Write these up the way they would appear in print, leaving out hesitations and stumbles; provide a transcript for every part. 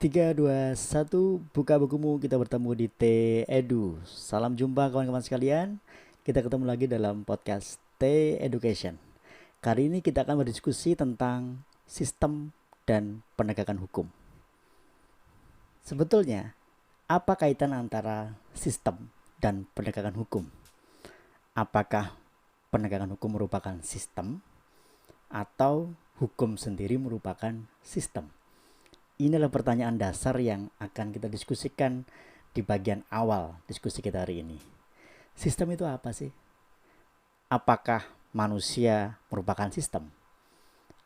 Tiga, dua, satu, buka bukumu, kita bertemu di T Edu. Salam jumpa kawan-kawan sekalian. Kita ketemu lagi dalam podcast T Education. Kali ini kita akan berdiskusi tentang sistem dan penegakan hukum. Sebetulnya, apa kaitan antara sistem dan penegakan hukum? Apakah penegakan hukum merupakan sistem atau hukum sendiri merupakan sistem? Inilah pertanyaan dasar yang akan kita diskusikan di bagian awal diskusi kita hari ini. Sistem itu apa sih? Apakah manusia merupakan sistem?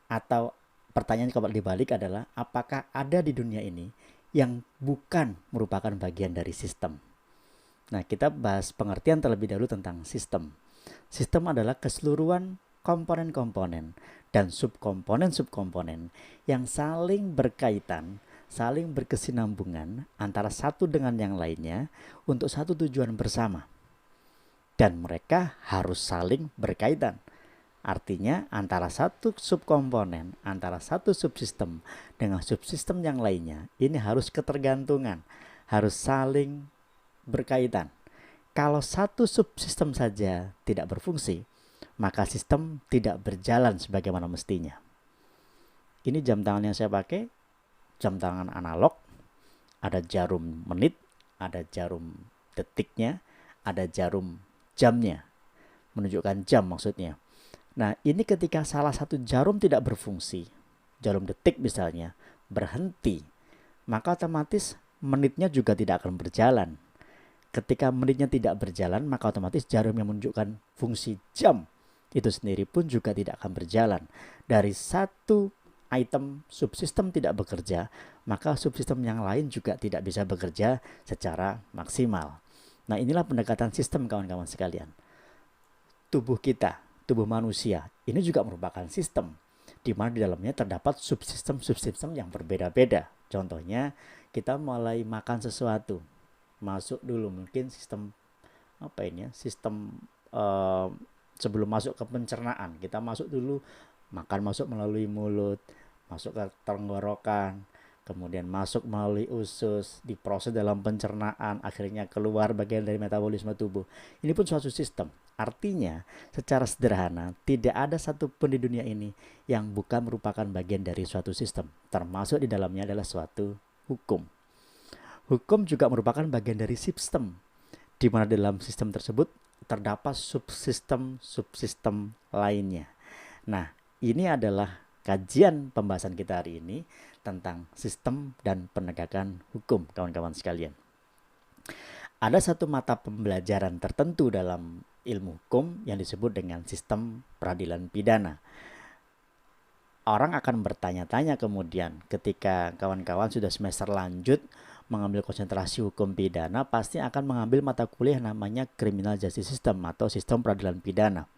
Atau pertanyaan kalau dibalik adalah apakah ada di dunia ini yang bukan merupakan bagian dari sistem? Nah, kita bahas pengertian terlebih dahulu tentang sistem. Sistem adalah keseluruhan komponen-komponen dan subkomponen-subkomponen yang saling berkaitan, saling berkesinambungan antara satu dengan yang lainnya untuk satu tujuan bersama. Dan mereka harus saling berkaitan. Artinya antara satu subkomponen, antara satu subsistem dengan subsistem yang lainnya, ini harus ketergantungan, harus saling berkaitan. Kalau satu subsistem saja tidak berfungsi, maka sistem tidak berjalan sebagaimana mestinya. Ini jam tangan yang saya pakai, jam tangan analog, ada jarum menit, ada jarum detiknya, ada jarum jamnya, menunjukkan jam maksudnya. Nah, ini ketika salah satu jarum tidak berfungsi, jarum detik misalnya, berhenti, maka otomatis menitnya juga tidak akan berjalan. Ketika menitnya tidak berjalan, maka otomatis jarum yang menunjukkan fungsi jam itu sendiri pun juga tidak akan berjalan. Dari satu item subsistem tidak bekerja, maka subsistem yang lain juga tidak bisa bekerja secara maksimal. Nah, inilah pendekatan sistem kawan-kawan sekalian. Tubuh kita, tubuh manusia, ini juga merupakan sistem, di mana di dalamnya terdapat subsistem-subsistem yang berbeda-beda. Contohnya, kita mulai makan sesuatu, masuk dulu mungkin sistem apa ini ya, sistem sebelum masuk ke pencernaan, kita masuk dulu, makan masuk melalui mulut, masuk ke tenggorokan, kemudian masuk melalui usus, diproses dalam pencernaan, akhirnya keluar bagian dari metabolisme tubuh. Ini pun suatu sistem. Artinya, secara sederhana, tidak ada satupun di dunia ini yang bukan merupakan bagian dari suatu sistem, termasuk di dalamnya adalah suatu hukum. Hukum juga merupakan bagian dari sistem, di mana dalam sistem tersebut terdapat subsistem-subsistem lainnya. Nah, ini adalah kajian pembahasan kita hari ini tentang sistem dan penegakan hukum, kawan-kawan sekalian. Ada satu mata pembelajaran tertentu dalam ilmu hukum yang disebut dengan sistem peradilan pidana. Orang akan bertanya-tanya kemudian ketika kawan-kawan sudah semester lanjut mengambil konsentrasi hukum pidana, pasti akan mengambil mata kuliah namanya Criminal Justice System atau sistem peradilan pidana.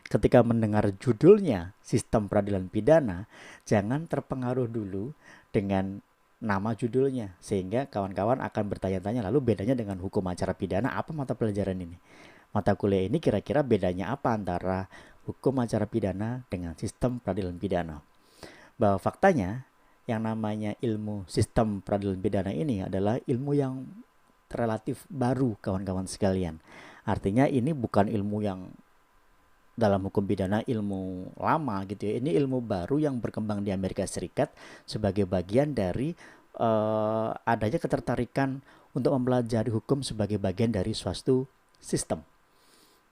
Ketika mendengar judulnya sistem peradilan pidana, jangan terpengaruh dulu dengan nama judulnya, sehingga kawan-kawan akan bertanya-tanya, lalu bedanya dengan hukum acara pidana apa mata pelajaran ini? Mata kuliah ini kira-kira bedanya apa antara hukum acara pidana dengan sistem peradilan pidana? Bahwa faktanya yang namanya ilmu sistem peradilan pidana ini adalah ilmu yang relatif baru, kawan-kawan sekalian. Artinya ini bukan ilmu yang dalam hukum pidana ilmu lama gitu ya. Ini ilmu baru yang berkembang di Amerika Serikat sebagai bagian dari adanya ketertarikan untuk mempelajari hukum sebagai bagian dari suatu sistem.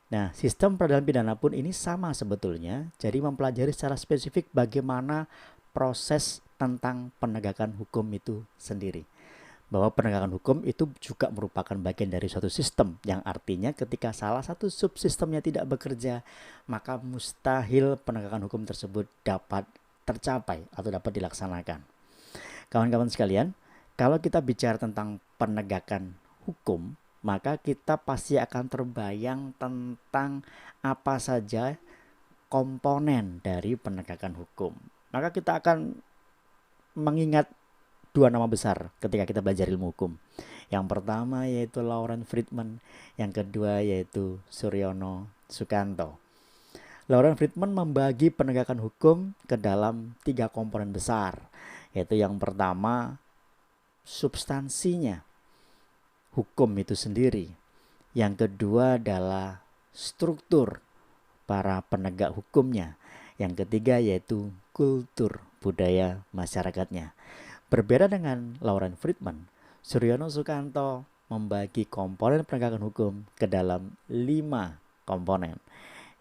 Nah, sistem peradilan pidana pun ini sama sebetulnya. Jadi mempelajari secara spesifik bagaimana proses tentang penegakan hukum itu sendiri. Bahwa penegakan hukum itu juga merupakan bagian dari suatu sistem, yang artinya ketika salah satu subsistemnya tidak bekerja, maka mustahil penegakan hukum tersebut dapat tercapai atau dapat dilaksanakan. Kawan-kawan sekalian, kalau kita bicara tentang penegakan hukum, maka kita pasti akan terbayang tentang apa saja komponen dari penegakan hukum. Maka kita akan mengingat dua nama besar ketika kita belajar ilmu hukum. Yang pertama yaitu Lawrence Friedman, yang kedua yaitu Suryono Sukanto. Lawrence Friedman membagi penegakan hukum ke dalam tiga komponen besar, yaitu yang pertama substansinya, hukum itu sendiri. Yang kedua adalah struktur para penegak hukumnya. Yang ketiga yaitu kultur budaya masyarakatnya. Berbeda dengan Lauren Friedman, Suryono Sukanto membagi komponen penegakan hukum ke dalam 5 komponen.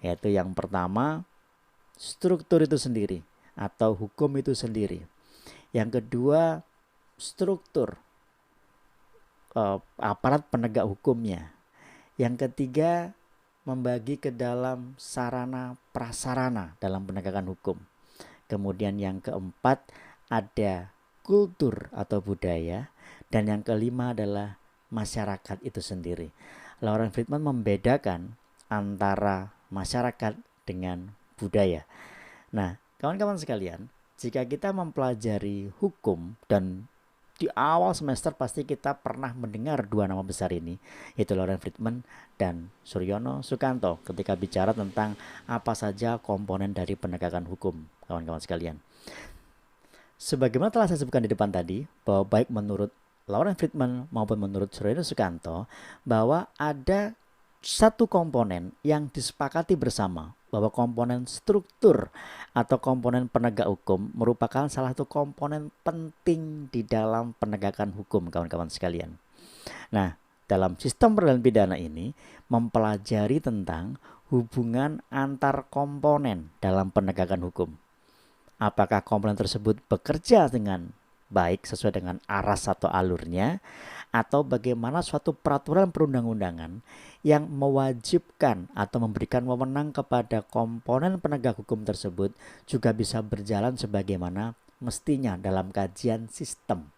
Yaitu yang pertama, struktur itu sendiri atau hukum itu sendiri. Yang kedua, struktur aparat penegak hukumnya. Yang ketiga, membagi ke dalam sarana prasarana dalam penegakan hukum. Kemudian yang keempat, ada kultur atau budaya. Dan yang kelima adalah masyarakat itu sendiri. Lauren Friedman membedakan antara masyarakat dengan budaya. Nah, kawan-kawan sekalian, jika kita mempelajari hukum, dan di awal semester pasti kita pernah mendengar 2 nama besar ini, yaitu Lauren Friedman dan Suryono Sukanto, ketika bicara tentang apa saja komponen dari penegakan hukum, kawan-kawan sekalian. Sebagaimana telah saya sebutkan di depan tadi, bahwa baik menurut Lauren Friedman maupun menurut Suryono Sukanto, bahwa ada satu komponen yang disepakati bersama, bahwa komponen struktur atau komponen penegak hukum merupakan salah satu komponen penting di dalam penegakan hukum, kawan-kawan sekalian. Nah, dalam sistem peradilan pidana ini mempelajari tentang hubungan antar komponen dalam penegakan hukum. Apakah komponen tersebut bekerja dengan baik sesuai dengan aras atau alurnya, atau bagaimana suatu peraturan perundang-undangan yang mewajibkan atau memberikan wewenang kepada komponen penegak hukum tersebut juga bisa berjalan sebagaimana mestinya dalam kajian sistem.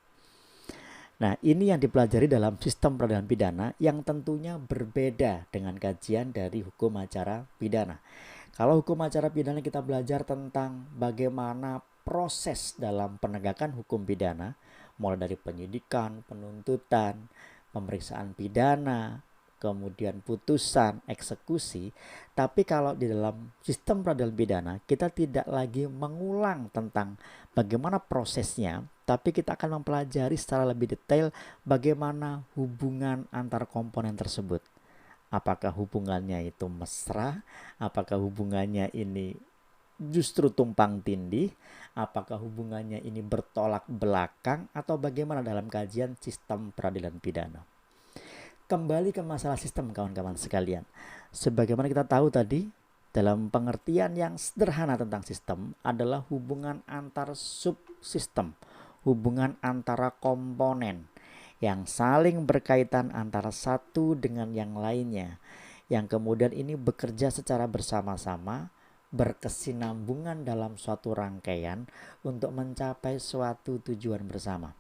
Nah, ini yang dipelajari dalam sistem peradilan pidana yang tentunya berbeda dengan kajian dari hukum acara pidana. Kalau hukum acara pidana kita belajar tentang bagaimana proses dalam penegakan hukum pidana, mulai dari penyidikan, penuntutan, pemeriksaan pidana, kemudian putusan, eksekusi. Tapi kalau di dalam sistem peradilan pidana, kita tidak lagi mengulang tentang bagaimana prosesnya, tapi kita akan mempelajari secara lebih detail bagaimana hubungan antar komponen tersebut. Apakah hubungannya itu mesra? Apakah hubungannya ini justru tumpang tindih? Apakah hubungannya ini bertolak belakang? Atau bagaimana dalam kajian sistem peradilan pidana? Kembali ke masalah sistem, kawan-kawan sekalian. Sebagaimana kita tahu tadi, dalam pengertian yang sederhana tentang sistem adalah hubungan antar subsistem, hubungan antara komponen yang saling berkaitan antara satu dengan yang lainnya, yang kemudian ini bekerja secara bersama-sama, berkesinambungan dalam suatu rangkaian untuk mencapai suatu tujuan bersama.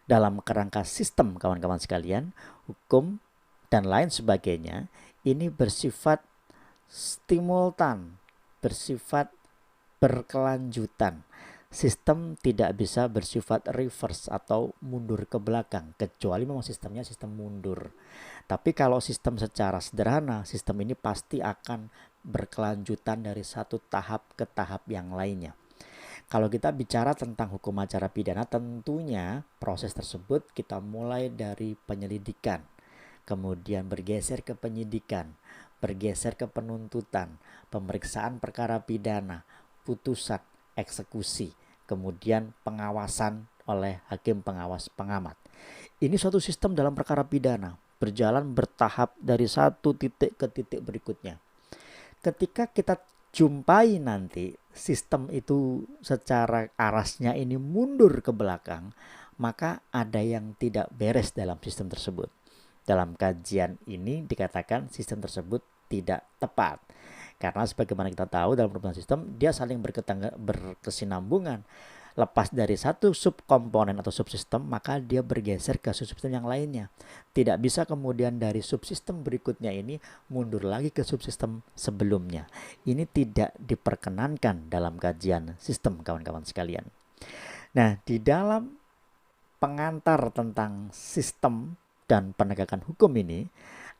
Dalam kerangka sistem, kawan-kawan sekalian, hukum dan lain sebagainya ini bersifat simultan, bersifat berkelanjutan. Sistem tidak bisa bersifat reverse atau mundur ke belakang, kecuali memang sistemnya sistem mundur. Tapi kalau sistem secara sederhana, sistem ini pasti akan berkelanjutan dari satu tahap ke tahap yang lainnya. Kalau kita bicara tentang hukum acara pidana, tentunya proses tersebut kita mulai dari penyelidikan, kemudian bergeser ke penyidikan, bergeser ke penuntutan, pemeriksaan perkara pidana, putusan, eksekusi, kemudian pengawasan oleh hakim pengawas pengamat. Ini suatu sistem dalam perkara pidana, berjalan bertahap dari satu titik ke titik berikutnya. Ketika kita jumpai nanti sistem itu secara arasnya ini mundur ke belakang, maka ada yang tidak beres dalam sistem tersebut. Dalam kajian ini dikatakan sistem tersebut tidak tepat. Karena sebagaimana kita tahu dalam perubahan sistem, dia saling berkesinambungan. Lepas dari satu subkomponen atau subsistem, maka dia bergeser ke subsistem yang lainnya. Tidak bisa kemudian dari subsistem berikutnya ini mundur lagi ke subsistem sebelumnya. Ini tidak diperkenankan dalam kajian sistem, kawan-kawan sekalian. Nah, di dalam pengantar tentang sistem dan penegakan hukum ini,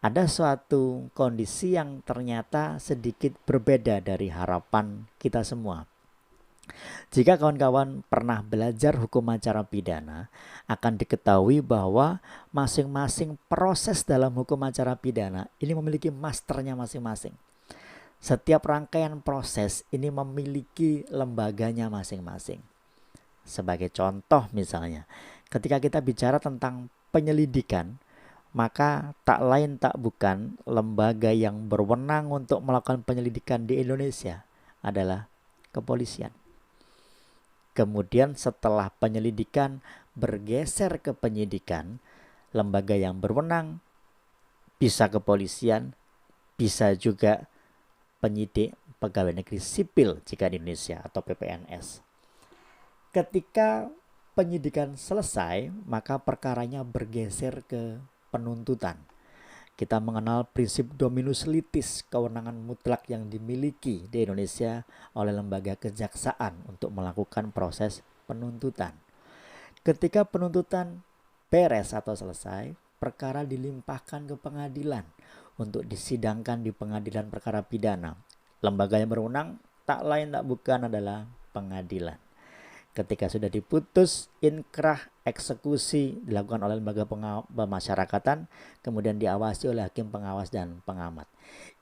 ada suatu kondisi yang ternyata sedikit berbeda dari harapan kita semua. Jika kawan-kawan pernah belajar hukum acara pidana, akan diketahui bahwa masing-masing proses dalam hukum acara pidana ini memiliki masternya masing-masing. Setiap rangkaian proses ini memiliki lembaganya masing-masing. Sebagai contoh misalnya, ketika kita bicara tentang penyelidikan, maka tak lain tak bukan lembaga yang berwenang untuk melakukan penyelidikan di Indonesia adalah kepolisian. Kemudian setelah penyelidikan bergeser ke penyidikan, lembaga yang berwenang bisa kepolisian, bisa juga penyidik pegawai negeri sipil jika di Indonesia atau PPNS. Ketika penyidikan selesai, maka perkaranya bergeser ke penuntutan. Kita mengenal prinsip dominus litis, kewenangan mutlak yang dimiliki di Indonesia oleh lembaga kejaksaan untuk melakukan proses penuntutan. Ketika penuntutan beres atau selesai, perkara dilimpahkan ke pengadilan untuk disidangkan di pengadilan perkara pidana. Lembaga yang berwenang tak lain tak bukan adalah pengadilan. Ketika sudah diputus, inkrah eksekusi dilakukan oleh lembaga pemasyarakatan, kemudian diawasi oleh hakim pengawas dan pengamat.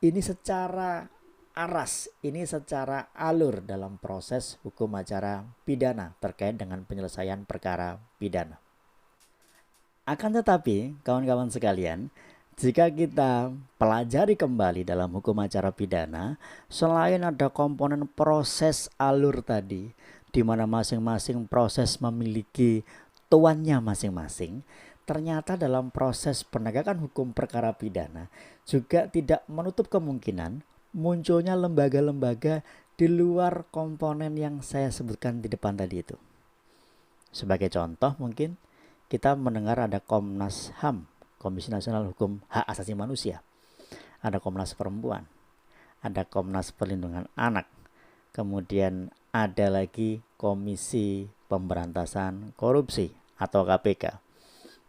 Ini secara aras, ini secara alur dalam proses hukum acara pidana terkait dengan penyelesaian perkara pidana. Akan tetapi, kawan-kawan sekalian, jika kita pelajari kembali dalam hukum acara pidana, selain ada komponen proses alur tadi, di mana masing-masing proses memiliki tuannya masing-masing, ternyata dalam proses penegakan hukum perkara pidana juga tidak menutup kemungkinan munculnya lembaga-lembaga di luar komponen yang saya sebutkan di depan tadi itu. Sebagai contoh mungkin kita mendengar ada Komnas HAM, Komisi Nasional Hukum Hak Asasi Manusia, ada Komnas Perempuan, ada Komnas Perlindungan Anak, kemudian ada lagi Komisi Pemberantasan Korupsi atau KPK.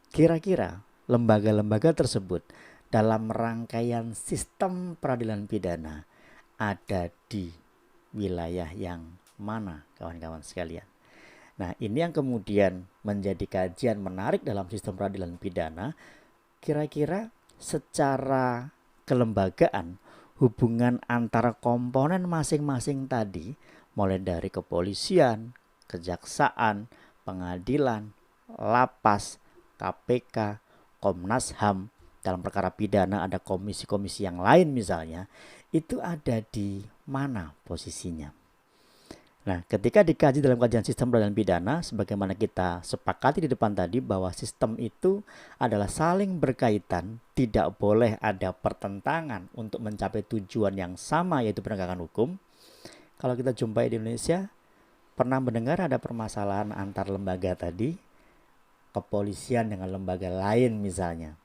Kira-kira lembaga-lembaga tersebut dalam rangkaian sistem peradilan pidana ada di wilayah yang mana, kawan-kawan sekalian? Nah, ini yang kemudian menjadi kajian menarik dalam sistem peradilan pidana. Kira-kira secara kelembagaan hubungan antara komponen masing-masing tadi, mulai dari kepolisian, kejaksaan, pengadilan, lapas, KPK, Komnas HAM, dalam perkara pidana ada komisi-komisi yang lain misalnya, itu ada di mana posisinya. Nah, ketika dikaji dalam kajian sistem peradilan pidana, sebagaimana kita sepakati di depan tadi bahwa sistem itu adalah saling berkaitan, tidak boleh ada pertentangan untuk mencapai tujuan yang sama yaitu penegakan hukum. Kalau kita jumpai di Indonesia, pernah mendengar ada permasalahan antar lembaga tadi, kepolisian dengan lembaga lain misalnya,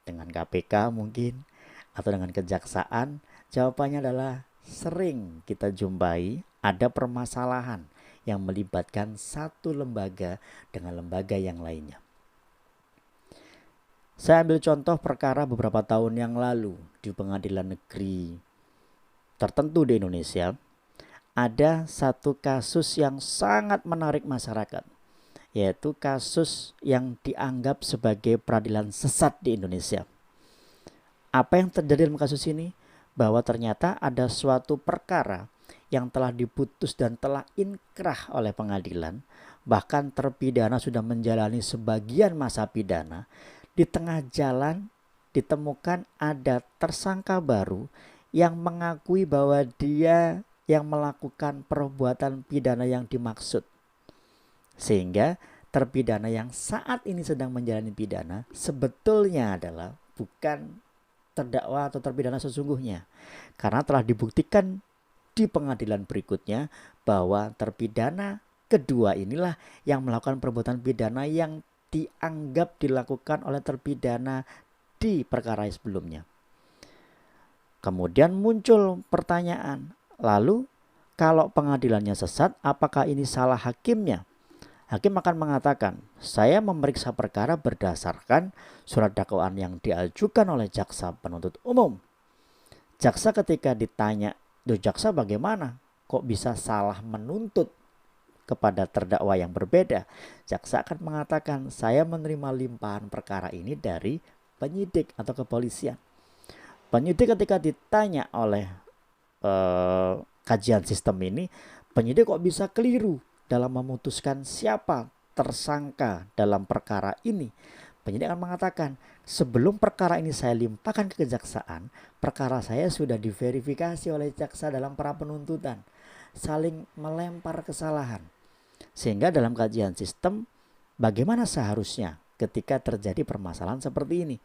dengan KPK mungkin, atau dengan kejaksaan? Jawabannya adalah sering kita jumpai ada permasalahan yang melibatkan satu lembaga dengan lembaga yang lainnya. Saya ambil contoh perkara beberapa tahun yang lalu di pengadilan negeri tertentu di Indonesia. Ada satu kasus yang sangat menarik masyarakat, yaitu kasus yang dianggap sebagai peradilan sesat di Indonesia. Apa yang terjadi dalam kasus ini? Bahwa ternyata ada suatu perkara yang telah diputus dan telah inkrah oleh pengadilan, bahkan terpidana sudah menjalani sebagian masa pidana, di tengah jalan ditemukan ada tersangka baru yang mengakui bahwa dia yang melakukan perbuatan pidana yang dimaksud. Sehingga terpidana yang saat ini sedang menjalani pidana sebetulnya adalah bukan terdakwa atau terpidana sesungguhnya, karena telah dibuktikan di pengadilan berikutnya bahwa terpidana kedua inilah yang melakukan perbuatan pidana yang dianggap dilakukan oleh terpidana di perkara sebelumnya. Kemudian muncul pertanyaan, lalu kalau pengadilannya sesat, apakah ini salah hakimnya? Hakim akan mengatakan, saya memeriksa perkara berdasarkan surat dakwaan yang diajukan oleh jaksa penuntut umum. Jaksa ketika ditanya, jaksa bagaimana? Kok bisa salah menuntut kepada terdakwa yang berbeda, jaksa akan mengatakan saya menerima limpahan perkara ini dari penyidik atau kepolisian. Penyidik ketika ditanya oleh kajian sistem ini, penyidik kok bisa keliru dalam memutuskan siapa tersangka dalam perkara ini. Penyidik akan mengatakan, sebelum perkara ini saya limpahkan ke kejaksaan, perkara saya sudah diverifikasi oleh jaksa dalam pra penuntutan. Saling melempar kesalahan. Sehingga dalam kajian sistem, bagaimana seharusnya ketika terjadi permasalahan seperti ini?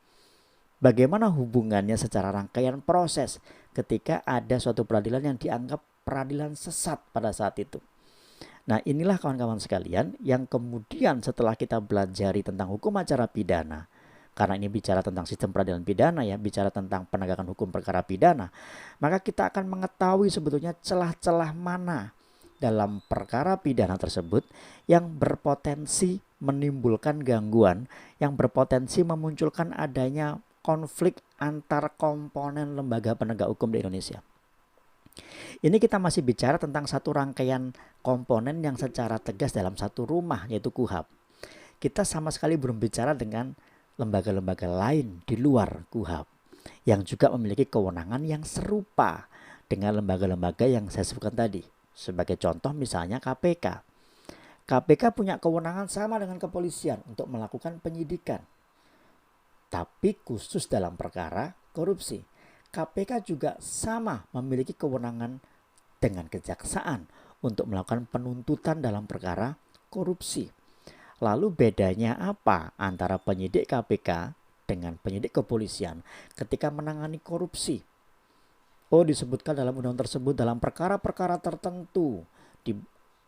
Bagaimana hubungannya secara rangkaian proses ketika ada suatu peradilan yang dianggap peradilan sesat pada saat itu? Nah, inilah kawan-kawan sekalian yang kemudian setelah kita belajari tentang hukum acara pidana, karena ini bicara tentang sistem peradilan pidana ya, bicara tentang penegakan hukum perkara pidana, maka kita akan mengetahui sebetulnya celah-celah mana dalam perkara pidana tersebut yang berpotensi menimbulkan gangguan, yang berpotensi memunculkan adanya konflik antar komponen lembaga penegak hukum di Indonesia. Ini kita masih bicara tentang satu rangkaian komponen yang secara tegas dalam satu rumah, yaitu KUHAP. Kita sama sekali belum bicara dengan lembaga-lembaga lain di luar KUHAP yang juga memiliki kewenangan yang serupa dengan lembaga-lembaga yang saya sebutkan tadi. Sebagai contoh misalnya KPK. KPK punya kewenangan sama dengan kepolisian untuk melakukan penyidikan, tapi khusus dalam perkara korupsi. KPK juga sama memiliki kewenangan dengan kejaksaan untuk melakukan penuntutan dalam perkara korupsi. Lalu bedanya apa antara penyidik KPK dengan penyidik kepolisian ketika menangani korupsi? Oh, disebutkan dalam undang-undang tersebut dalam perkara-perkara tertentu di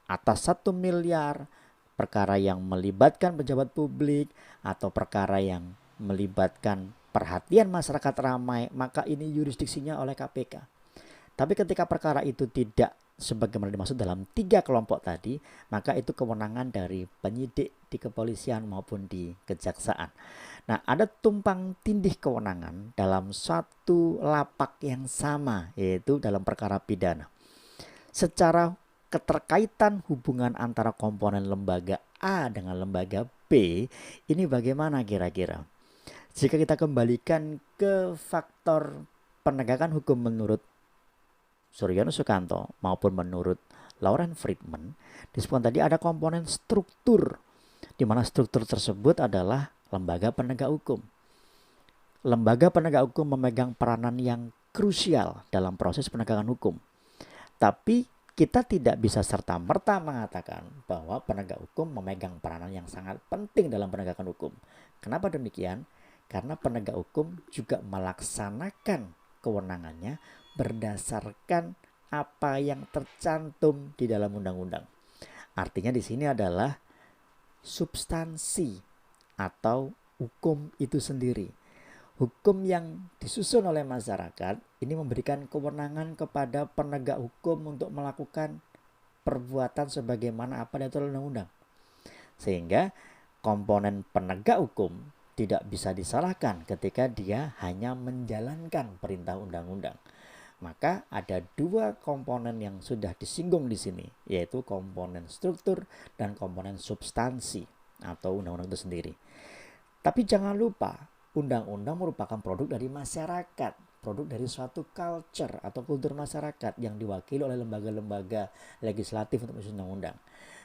atas 1 miliar, perkara yang melibatkan pejabat publik atau perkara yang melibatkan perhatian masyarakat ramai, maka ini yurisdiksinya oleh KPK. Tapi ketika perkara itu tidak sebagaimana dimaksud dalam 3 kelompok tadi, maka itu kewenangan dari penyidik di kepolisian maupun di kejaksaan. Nah, ada tumpang tindih kewenangan dalam satu lapak yang sama, yaitu dalam perkara pidana. Secara keterkaitan hubungan antara komponen lembaga A dengan lembaga B, ini bagaimana kira-kira? Jika kita kembalikan ke faktor penegakan hukum menurut Suryono Sukanto maupun menurut Lauren Friedman, disebutkan tadi ada komponen struktur, di mana struktur tersebut adalah lembaga penegak hukum. Lembaga penegak hukum memegang peranan yang krusial dalam proses penegakan hukum. Tapi kita tidak bisa serta-merta mengatakan bahwa penegak hukum memegang peranan yang sangat penting dalam penegakan hukum. Kenapa demikian? Karena penegak hukum juga melaksanakan kewenangannya berdasarkan apa yang tercantum di dalam undang-undang. Artinya di sini adalah substansi atau hukum itu sendiri. Hukum yang disusun oleh masyarakat ini memberikan kewenangan kepada penegak hukum untuk melakukan perbuatan sebagaimana apa yang diatur undang-undang. Sehingga komponen penegak hukum tidak bisa disalahkan ketika dia hanya menjalankan perintah undang-undang. Maka ada 2 komponen yang sudah disinggung di sini, yaitu komponen struktur dan komponen substansi atau undang-undang itu sendiri. Tapi jangan lupa, undang-undang merupakan produk dari masyarakat, produk dari suatu culture atau kultur masyarakat yang diwakili oleh lembaga-lembaga legislatif untuk menyusun undang-undang.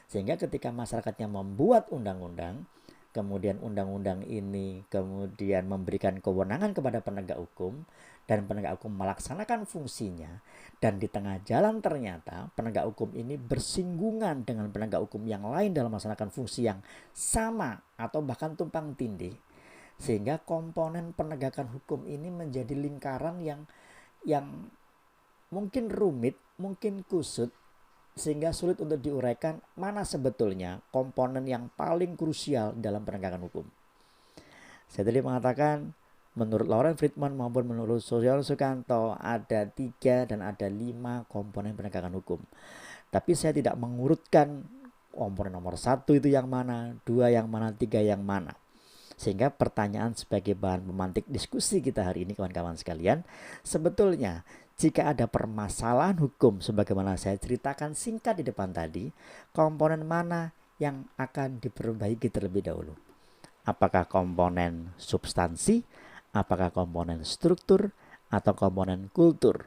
Sehingga ketika masyarakatnya membuat undang-undang, kemudian undang-undang ini kemudian memberikan kewenangan kepada penegak hukum, dan penegak hukum melaksanakan fungsinya, dan di tengah jalan ternyata penegak hukum ini bersinggungan dengan penegak hukum yang lain dalam melaksanakan fungsi yang sama atau bahkan tumpang tindih, sehingga komponen penegakan hukum ini menjadi lingkaran yang mungkin rumit, mungkin kusut, sehingga sulit untuk diuraikan mana sebetulnya komponen yang paling krusial dalam penegakan hukum. Saya tadi mengatakan menurut Lauren Friedman maupun menurut Suryono Sukanto ada 3 dan ada 5 komponen penegakan hukum. Tapi saya tidak mengurutkan komponen nomor 1 itu yang mana, 2 yang mana, 3 yang mana. Sehingga pertanyaan sebagai bahan pemantik diskusi kita hari ini kawan-kawan sekalian, sebetulnya Jika ada permasalahan hukum sebagaimana saya ceritakan singkat di depan tadi, komponen mana yang akan diperbaiki terlebih dahulu? Apakah komponen substansi, apakah komponen struktur, atau komponen kultur?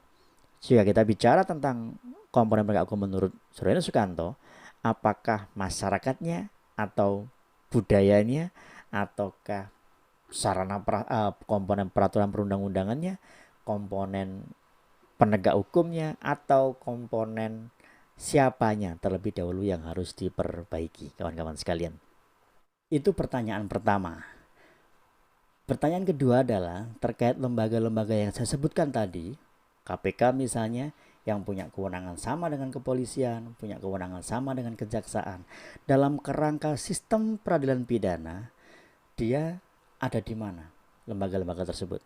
Jika kita bicara tentang komponen penegak hukum menurut Suryono Sukanto, apakah masyarakatnya atau budayanya, ataukah komponen peraturan perundang-undangannya, komponen penegak hukumnya, atau komponen siapanya terlebih dahulu yang harus diperbaiki, kawan-kawan sekalian? Itu pertanyaan pertama. Pertanyaan kedua adalah terkait lembaga-lembaga yang saya sebutkan tadi, KPK misalnya, yang punya kewenangan sama dengan kepolisian, punya kewenangan sama dengan kejaksaan. Dalam kerangka sistem peradilan pidana, dia ada di mana lembaga-lembaga tersebut?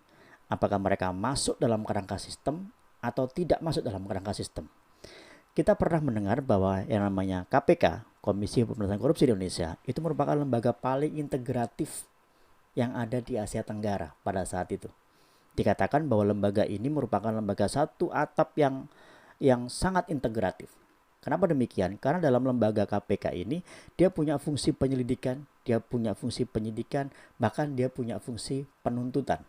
Apakah mereka masuk dalam kerangka sistem atau tidak masuk dalam kerangka sistem? Kita pernah mendengar bahwa yang namanya KPK, Komisi Pemberantasan Korupsi di Indonesia, itu merupakan lembaga paling integratif yang ada di Asia Tenggara pada saat itu. Dikatakan bahwa lembaga ini merupakan lembaga satu atap yang sangat integratif. Kenapa demikian? Karena dalam lembaga KPK ini dia punya fungsi penyelidikan, dia punya fungsi penyidikan, bahkan dia punya fungsi penuntutan.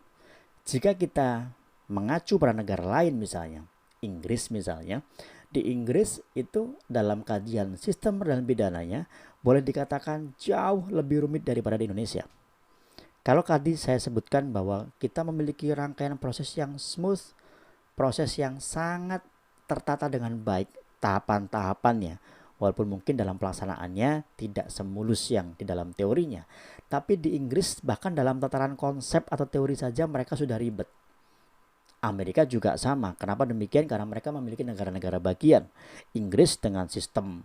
Jika kita mengacu pada negara lain misalnya, Inggris misalnya, di Inggris itu dalam kajian sistem peradilan pidananya boleh dikatakan jauh lebih rumit daripada di Indonesia. Kalau tadi saya sebutkan bahwa kita memiliki rangkaian proses yang smooth, proses yang sangat tertata dengan baik, tahapan-tahapannya, walaupun mungkin dalam pelaksanaannya tidak semulus yang di dalam teorinya. Tapi di Inggris bahkan dalam tataran konsep atau teori saja mereka sudah ribet. Amerika juga sama. Kenapa demikian? Karena mereka memiliki negara-negara bagian. Inggris dengan sistem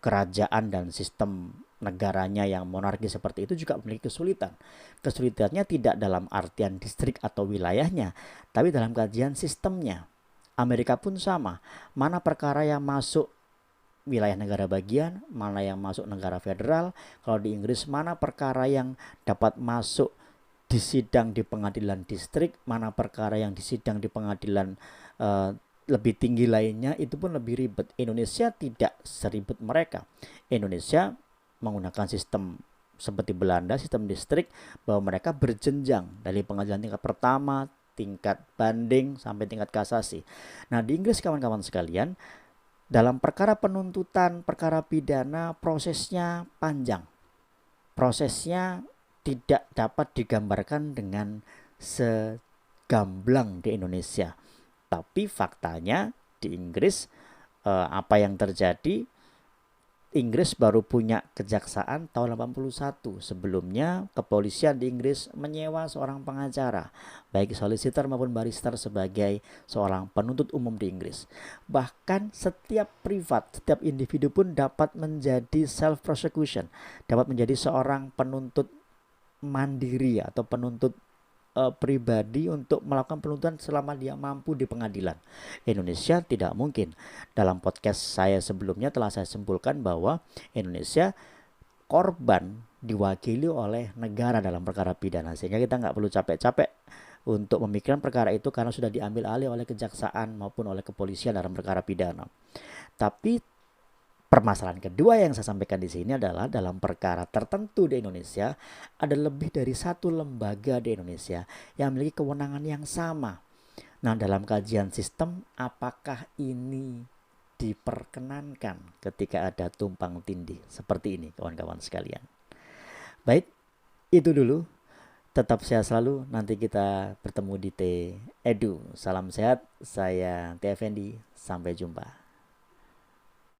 kerajaan dan sistem negaranya yang monarki seperti itu juga memiliki kesulitan. Kesulitannya tidak dalam artian distrik atau wilayahnya, tapi dalam kajian sistemnya. Amerika pun sama. Mana perkara yang masuk wilayah negara bagian, mana yang masuk negara federal. Kalau di Inggris, mana perkara yang dapat masuk disidang di pengadilan distrik, mana perkara yang disidang di pengadilan lebih tinggi lainnya, itu pun lebih ribet. Indonesia tidak seribet mereka. Indonesia menggunakan sistem seperti Belanda, sistem distrik, bahwa mereka berjenjang dari pengadilan tingkat pertama, tingkat banding, sampai tingkat kasasi. Nah, di Inggris kawan-kawan sekalian, dalam perkara penuntutan, perkara pidana, prosesnya panjang. Prosesnya tidak dapat digambarkan dengan segamblang di Indonesia. Tapi faktanya di Inggris apa yang terjadi? Inggris baru punya kejaksaan tahun 81. Sebelumnya kepolisian di Inggris menyewa seorang pengacara, baik solicitor maupun barrister, sebagai seorang penuntut umum di Inggris. Bahkan setiap privat, setiap individu pun dapat menjadi self prosecution, dapat menjadi seorang penuntut mandiri atau penuntut pribadi untuk melakukan penuntutan selama dia mampu di pengadilan. Indonesia tidak mungkin. Dalam podcast saya sebelumnya telah saya simpulkan bahwa Indonesia korban diwakili oleh negara dalam perkara pidana, sehingga kita nggak perlu capek-capek untuk memikirkan perkara itu karena sudah diambil alih oleh kejaksaan maupun oleh kepolisian dalam perkara pidana. Tapi permasalahan kedua yang saya sampaikan di sini adalah dalam perkara tertentu di Indonesia ada lebih dari satu lembaga di Indonesia yang memiliki kewenangan yang sama. Nah, dalam kajian sistem, apakah ini diperkenankan ketika ada tumpang tindih seperti ini, kawan-kawan sekalian? Baik, itu dulu. Tetap sehat selalu. Nanti kita bertemu di T Edu. Salam sehat. Saya T Effendi. Sampai jumpa.